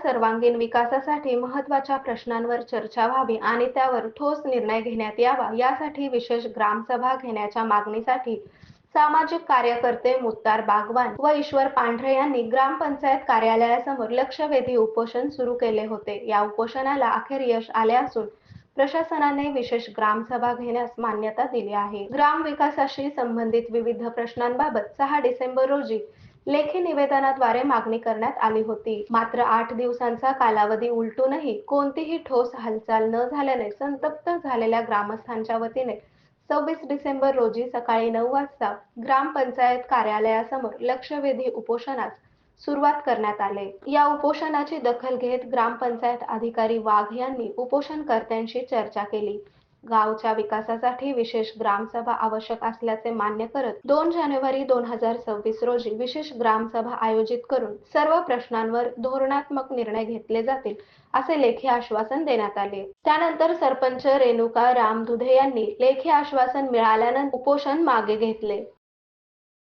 सर्वांगीण विकासासाठी महत्त्वाच्या प्रश्नांवर चर्चा व्हावी आणि त्यावर ठोस निर्णय घेण्यात यावा यासाठी विशेष ग्रामसभा घेण्याच्या मागणीसाठी सामाजिक कार्यकर्ते मुत्तार बागवान व ईश्वर पांढरे यांनी ग्रामपंचायत कार्यालयासमोर लक्षवेधी उपोषण सुरू केले होते। या उपोषणाला अखेर यश आले असून प्रशासनाने विशेष ग्रामसभा घेण्यास मान्यता दिली आहे। ग्राम विकासाशी संबंधित विविध प्रश्नांबाबत 6 डिसेंबर रोजी लेखी निवेदनाद्वारे मागणी करण्यात आली होती। मात्र 8 दिवसांचा कालावधी उलटूनही कोणतीही ठोस हालचाल न झाल्याने संतप्त झालेल्या ग्रामस्थांच्या वतीने 26 डिसेंबर रोजी सकाळी 9 वाजता ग्रामपंचायत कार्यालयासमोर लक्षवेधी उपोषणास सुरुवात करण्यात आले। या उपोषणाची दखल घेत ग्रामपंचायत अधिकारी वाघ यांनी उपोषणकर्त्यांशी चर्चा केली। गावच्या विकासासाठी विशेष ग्रामसभा आवश्यक असल्याचे मान्य करत 2 जानेवारी 2026 रोजी विशेष ग्रामसभा आयोजित करून सर्व प्रश्नांवर धोरणात्मक निर्णय घेतले जातील असे लेखी आश्वासन देण्यात आले। त्यानंतर सरपंच रेणुका राम दुधे यांनी लेखी आश्वासन मिळाल्यानंतर उपोषण मागे घेतले।